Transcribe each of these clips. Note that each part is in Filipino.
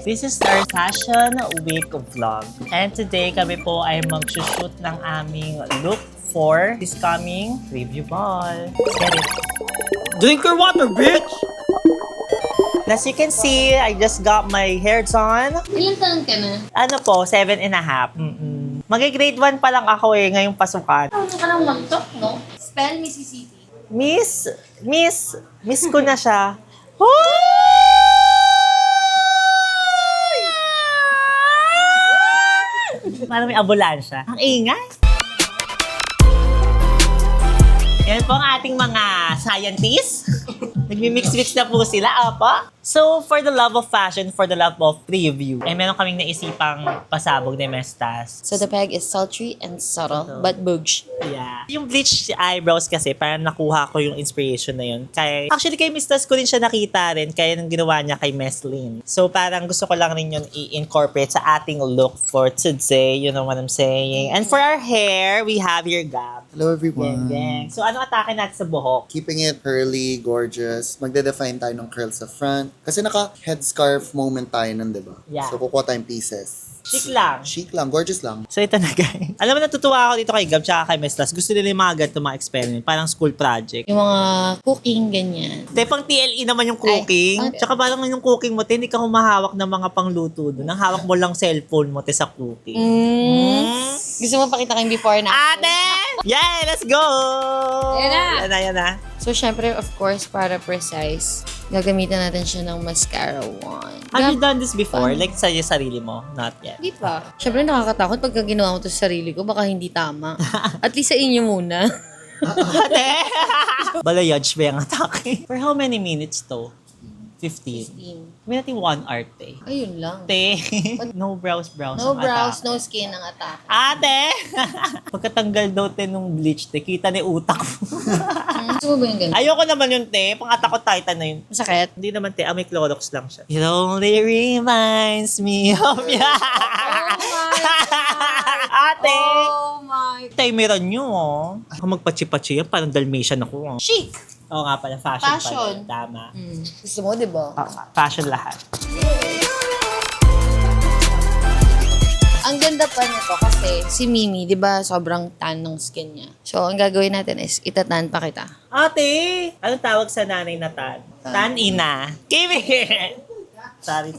This is our Fashion Week vlog. And today kami po ay mag-shoot ng aming look for this coming review ball. Get it? Drink your water, bitch! As you can see, I just got my hair done. Ilan taon ka na? Ano po, 7 and a half. Mag-grade 1 pa lang ako ngayong pasukan. Ano ka lang mag-talk, no? Spell Mississippi. Miss ko na siya. Parang may ambulansya. Ang ingay. Yan po ang ating mga scientists. Nagmi-mix-mix na po sila, apa? So, for the love of fashion, for the love of preview, ay meron kaming naisipang pasabog na mestas. So the peg is sultry and subtle, but bouge. Yeah. Yung bleach eyebrows kasi, parang nakuha ko yung inspiration na yun. Actually, kay Mistas ko rin siya nakita rin, kaya nang ginawa niya kay Meslin. So, parang gusto ko lang rin yun i-incorporate sa ating look for today. You know what I'm saying? And for our hair, we have your Gab. Hello everyone. Gang. So, ano atake natin sa buhok? Keeping it curly, gorgeous. Magde-define tayo ng curls sa front. Kasi naka-headscarf moment tayo nun, di ba? Yeah. So, kukuha tayong pieces. Chic lang. Chic lang, gorgeous lang. So, ito na guys. Alam mo, natutuwa ako dito kay Gab tsaka kay Meslas. Gusto nila yung mga ganito mga experiment. Parang school project. Yung mga cooking, ganyan. Te, pang TLE naman yung cooking. Ay, Tsaka parang yung cooking mo, te, hindi ka humahawak ng mga pangluto doon. Ang hawak mo lang cellphone mo, te, sa cooking. Gusto mo pakita kayong before na? Ate! Yeah, let's go! Yan na! Yan na. So, syempre, of course, para precise, gagamitan natin siya ng mascara wand. Have you done this before? Like sa sarili mo? Not yet. Hindi pa. Syempre, nakakatakot pagka ginawa mo to sa sarili ko, baka hindi tama. At least sa inyo muna. Ate! Balayage ba yung atake? For how many minutes to? 15. May natin 1 hour, te. Ayun lang. Te, no brows No ang brows, atake. no skin ang atake. Ate! Pagkatanggal daw, te, nung bleach, te, kita ni utak mo. Gusto mo ba yung ganun? Ayoko naman yun, te. Pang-atak ko Titan na yun. Masakit? Hindi naman, te. May Clorox lang siya. It only reminds me of ya. Ate! Oh my... Timeran nyo, oh. Ako magpachi-pachi yan. Parang Dalmatian ako, oh. Chic! Oo nga pala, fashion. Fashion. Pala. Tama. Gusto mo, di ba? Fashion lahat. Ang ganda pa nito kasi si Mimi, di ba, sobrang tan ng skin niya. So, ang gagawin natin is itatan pa kita. Ate! Anong tawag sa nanay na tan? Tan-ina. Kimi! Sorry.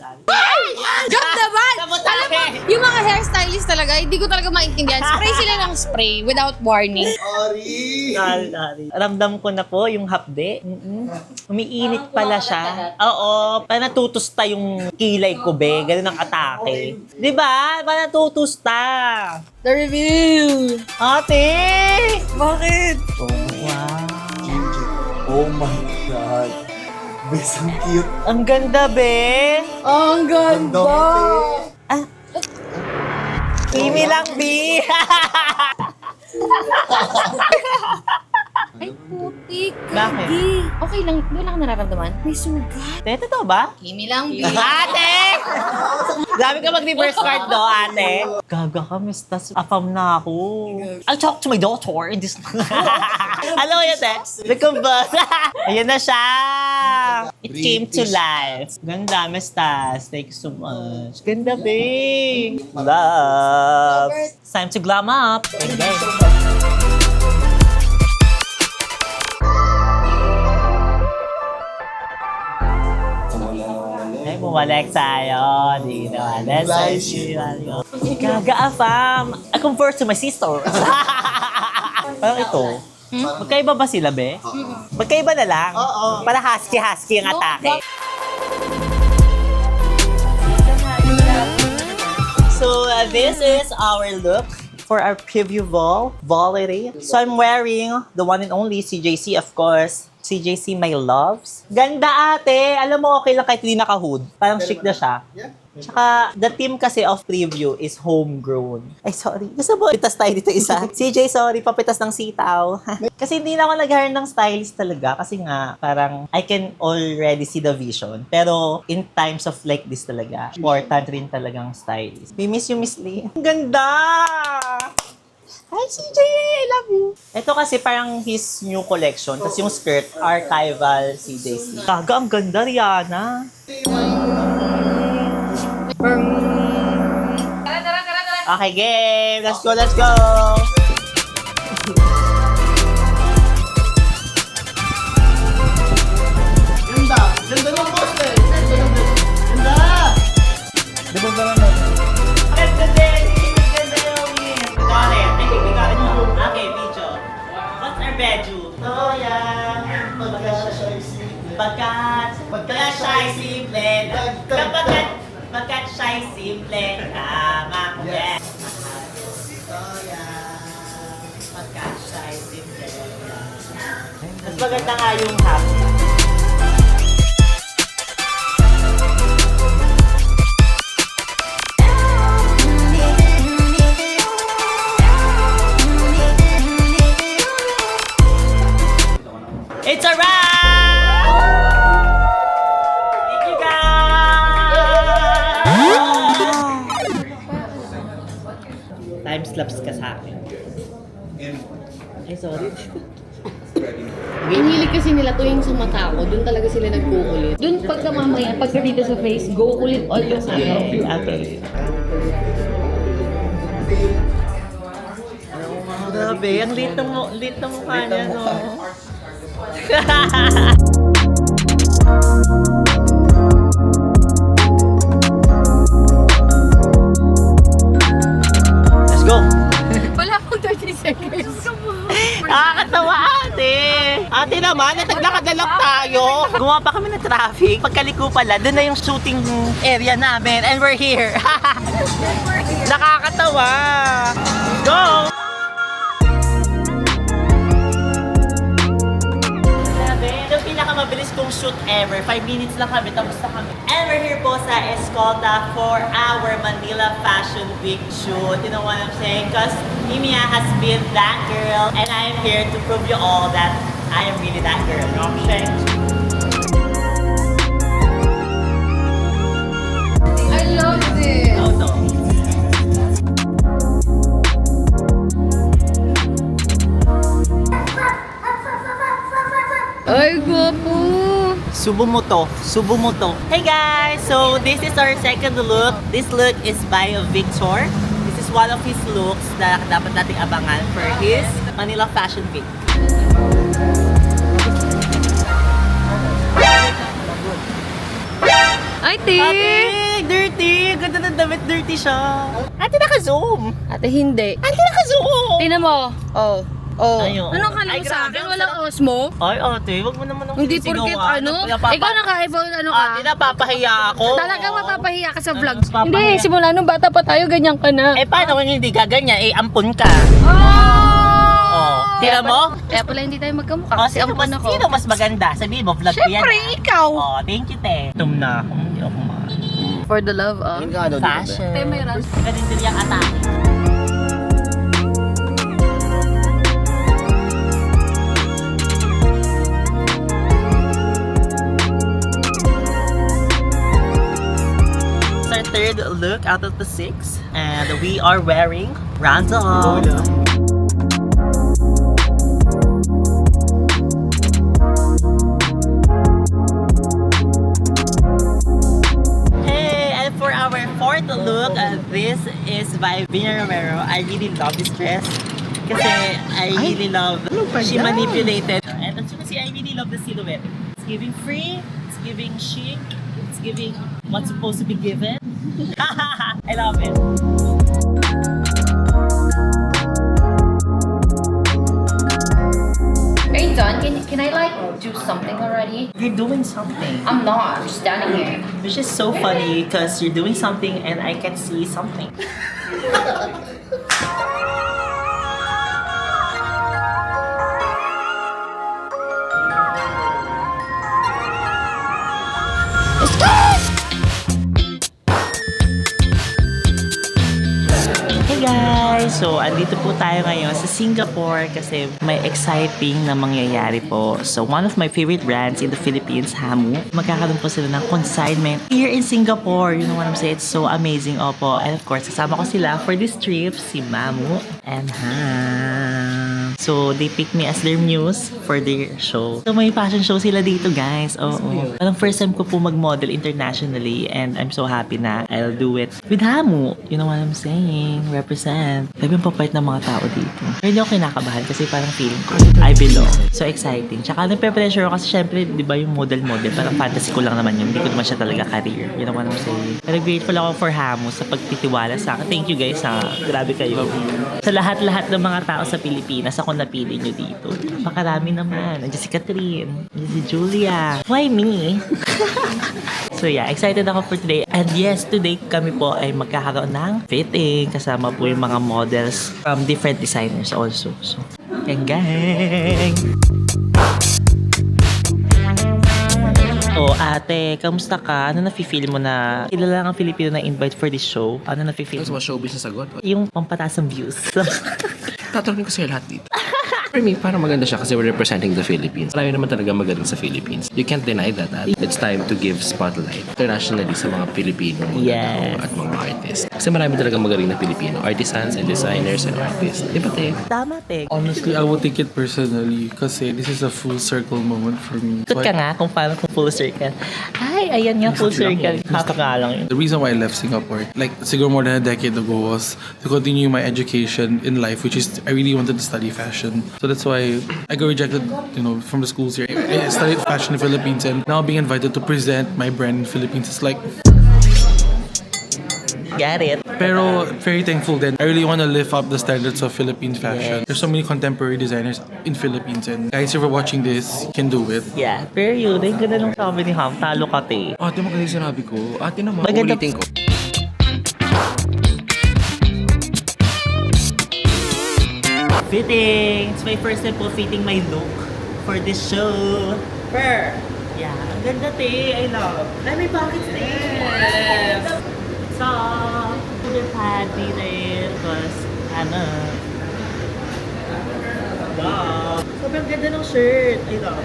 Joke naman! Sabotahe! Alam mo, yung mga hairstylist talaga, hindi ko talaga maintindihan. Spray sila ng spray without warning. Sorry! Sorry. Ramdam ko na po yung hapde. Umiinit pala siya. Oo. Parang natutusta yung kilay ko, be. Ganun ang atake. Di ba? Parang natutusta. The review! Ate! Bakit? Oh my Wow. Oh my God. Bes, ang cute. Ang ganda, be. Ang Ganda mo, Ah. Kimi lang, be. Ay, putik. Bakit? Okay lang, wala kang nararamdaman. May sugat. Te, totoo ba? Kimi lang, B. Ate! Dami ka mag-reverse card, do, ate. Gaga ka, mistas. Afam na ako. I'll talk to my daughter in this... Alam mo yun, te? Nagkambas. Ayan na siya. It came to life. Ganda, mistas. Thank you so much. Ganda, babe. Love. It's time to glam up. Okay. Bumalik tayo. Di na. Let's Gaga, Afam. I convert to my sister. Parang ito. Magkaiba ba sila, be? Magkaiba na lang? Oo. Para husky ang atake. So, this is our look for our preview Valerie. So, I'm wearing the one and only CJC, of course. CJC My Loves. Ganda, ate! Alam mo, okay lang kahit hindi naka-hood. Parang chic na siya. Yeah. Tsaka, the team kasi of preview is homegrown. Ay, sorry. Gusto mo, pitas tayo dito isa. CJ, sorry, papitas ng sitaw. Kasi hindi na ako nag-hire ng stylist talaga. Kasi nga, parang, I can already see the vision. Pero, in times of like this talaga, important rin talagang stylist. We miss you, Miss Lee. Ang ganda! Hi, CJ! I love you! Ito kasi parang his new collection. Tapos yung skirt, archival CJC. Gaga, ang ganda, Rihanna. Okay, game! Let's go, let's go! Ganda! Ganda ng post eh! Ganda! Di ba natin? Ganda din! Ganda yung win! Got it! I think we got it now. Okay, video. What's our bedroom? Toya! Pagkat siya'y simple. Pagkat siya'y simple. Tama ko. Yes! Toya! Pagkat siya'y simple. Mas maganda nga yung happy. It's a wrap! Thank you guys! Time-lapse ka sa akin. Ay, sorry. Ang hilig kasi nila tuwing sa mata ko, dun talaga sila nagkukulit. Dun pagka mamaya, pagka dito sa face, go kulit all yung Okay, okay. Grabe, ang lit ng mukha niya, no? Let's go! Wala akong 30 seconds. Nakakatawa ate! Ate naman, naglakad-alak tayo. Gumawa pa kami ng traffic. Pagkaliko pala, doon na yung shooting area namin. And we're here. Nakakatawa! Go! Grabe, yung pinakamabilis kong shoot ever. 5 minutes lang kami, tapos na kami. And we're here po sa Escolta for our Manila Fashion Week shoot. You know what I'm saying? Because Mimia has been that girl, and I'm here to prove you all that I am really that girl. You know what I'm saying? I love this! Auto. Ay, gwapo! Subo mo to. Hey guys! So, this is our second look. This look is by Victor. This is one of his looks na dapat nating abangan for his Manila Fashion Week. Ay, te! Ate! Dirty! Ganda ng damit, dirty siya. Ate, naka-zoom! Ate, hindi. Ate, naka-zoom! Tingnan mo. Oh. Oh. Ayun. Anong kala Ay, mo sa grabe, akin? ang Walang sarap. osmo? Ay, ate, wag mo naman ang Hindi sinisigawan. porket ano? Ikaw naka-iPhone ano ka? Ate, napapahiya ako. Talaga mapapahiya ka sa vlog. Mapapahiya. Hindi, simula nung bata pa tayo, ganyan ka na. Eh, paano kung hindi gaganyan? Eh, ampun ka. Oh, tira mo? Kaya pala hindi tayo magkamukha Oh, kasi sino ampun mas, ako. sino mas maganda? Sabihin mo, vlog ko yan. Siyempre, ikaw! Oh, thank you, te. Tum na ako. Hindi ako For the love of... Yun ka daw dito. fashion. Te, may ras. Ganun din yung atake. It's our third look out of the 6. And we are wearing Randall. Hey, and for our fourth look, this is by Vina Romero. I really love this dress kasi I really love she manipulated. And as you can see, I really love the silhouette. It's giving free, it's giving chic, it's giving what's supposed to be given. I love it. Are you done? Can I like do something already? You're doing something. I'm not. I'm just standing here. Which is so funny because you're doing something and I can see something. Hey guys! So, andito po tayo ngayon sa Singapore kasi may exciting na mangyayari po. So, one of my favorite brands in the Philippines, Hamu, magkakaroon po sila ng consignment here in Singapore. You know what I'm saying? It's so amazing, opo. And of course, kasama ko sila for this trip, si Mamu and Ham. So, they picked me as their muse for their show. So, may fashion show sila dito, guys. Oo. Parang first time ko po mag-model internationally and I'm so happy na I'll do it with Hamu. You know what I'm saying? Represent. Sabi yung papait ng mga tao dito. Pero hindi ako kinakabahan kasi parang feeling ko, I belong. So exciting. Tsaka nagpe-pressure ako kasi syempre, di ba yung model-model, parang fantasy ko lang naman yun. Hindi ko naman siya talaga career. You know what I'm saying? Pero grateful ako for Hamu sa pagtitiwala sa akin. Thank you guys ha. Grabe kayo. Sa lahat-lahat ng mga tao sa Pilipinas, ako napili nyo dito. Napakarami naman. Nandiyan si Catherine. Nandiyan si Julia. Why me? So yeah, excited ako for today. And yes, today kami po ay magkakaroon ng fitting. Kasama po yung mga models from different designers also. So, gang! Oh, ate, kamusta ka? Ano nafe-feel mo na kilala ang Filipino na invite for this show? Ano nafe-feel Tapos mo? mga showbiz na sagot. Yung pampataas ng views. Tatanungin ko sa'yo lahat dito. For me, parang maganda siya kasi we're representing the Philippines. Marami naman talaga magaling sa Philippines. You can't deny that. It's time to give spotlight internationally sa mga Pilipino Yes. at mga artists. Kasi marami talaga magaling na Pilipino. Artisans and designers and artists. Diba, te? Tama, te. Honestly, I would take it personally kasi this is a full circle moment for me. Ikot ka nga kung paano kung full circle. Ay, ayan nga, full circle. Half nga lang yun. The reason why I left Singapore, like siguro more than a decade ago, was to continue my education in life, which is I really wanted to study fashion. So that's why I got rejected, from the schools here. I studied fashion in the Philippines, and now being invited to present my brand in the Philippines is like. Get it. Pero very thankful then. I really want to lift up the standards of Philippine fashion. There's so many contemporary designers in Philippines, and guys, if you're watching this, you can do it. Yeah, pero yun, yung ganda nung sabi ni Ham, talo ka, te. Ate, maganda yung sinabi ko. Ate naman, Maganda- ulitin ko. Fitting! It's my first time po fitting my look for this show. Per! Yeah, ang ganda, te. I love. Ay, may pockets din. So, sugar patty rin. Tapos, wow. Sobrang ganda ng shirt. I love.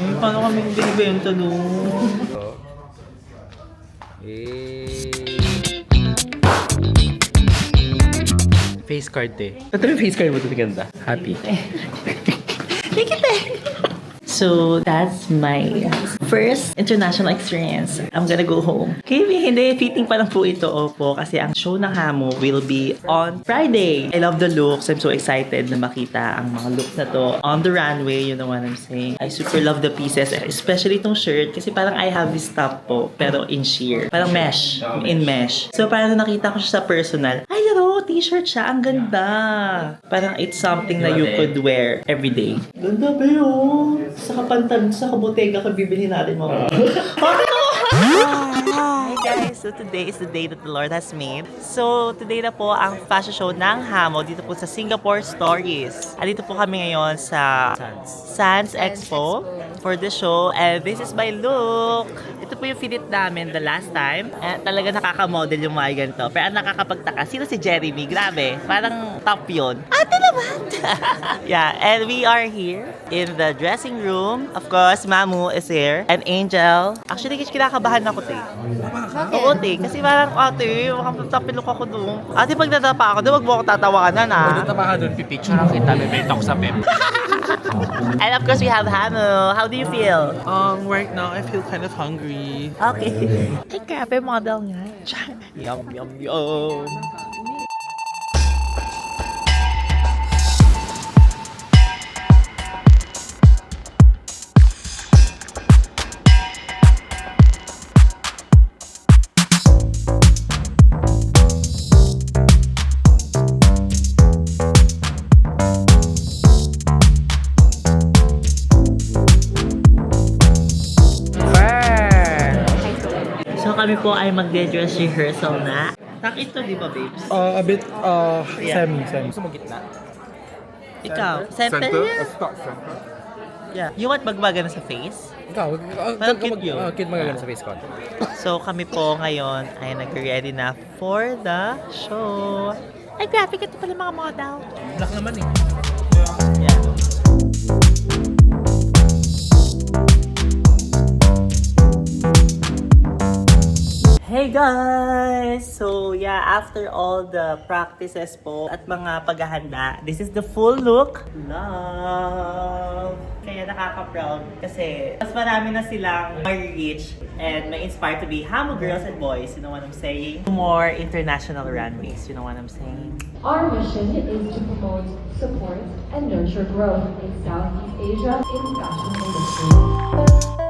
Ay, paano kami binibenta doon? Face card, te. Ito yung face card mo, ito ganda. Happy. Thank you, te. So, that's my first international experience. I'm gonna go home. Okay, hindi. Fitting pa lang po ito, opo. Kasi ang show ng Hamu will be on Friday. I love the looks. I'm so excited na makita ang mga looks na to on the runway. You know what I'm saying? I super love the pieces. Especially itong shirt. Kasi parang I have this top po, pero in sheer. Parang mesh. In mesh. So, parang nakita ko siya sa personal. Ay, t-shirt siya. Ang ganda. Parang it's something na you could wear every day. Ganda ba yun? Sa kapantag, sa kabotega ka bibili natin mo. Hi guys! So today is the day that the Lord has made. So today na po ang fashion show ng Hamo dito po sa Singapore Stories. Dito po kami ngayon sa Sands Expo for the show. And this is my look. Ito po yung fit namin the last time. Talaga nakaka-model yung mga ganito. Pero ang nakakapagtaka, sino si Jeremy? Grabe. Parang top yun. Ate naman! Yeah, and we are here in the dressing room. Of course, Mamu is here. And Angel. Actually, kinakabahan ako, te. Oo, te. Kasi parang, ate, makapagtapilok ako doon. Ate, pag natapa ako doon, wag mo ako tatawanan, ha? Natapa ka doon, pipicture ang kita, may talk sa pep. And of course, we have Hamu. How do you feel? Right now I feel kind of hungry. Okay. Ay, grabe, model nga. Yum, yum, yum. So kami po ay magde-dress rehearsal na. Tak ito, di ba, babes? A bit, Yeah. semi. Gusto mo gitna? Ikaw, center? Yeah. You want magbaga na sa face? Ikaw, Parang cute yun. cute magaganda sa face content. So kami po ngayon ay nag-ready na for the show. Ay, grabe, ito pala mga model. Black naman eh. Yeah. guys! So yeah, after all the practices po at mga paghahanda, this is the full look. Love! Kaya nakaka-proud kasi mas marami na silang ma-reach and ma-inspire to be Hamu girls and boys, you know what I'm saying? More international runways, you know what I'm saying? Our mission is to promote, support, and nurture growth in Southeast Asia in fashion industry.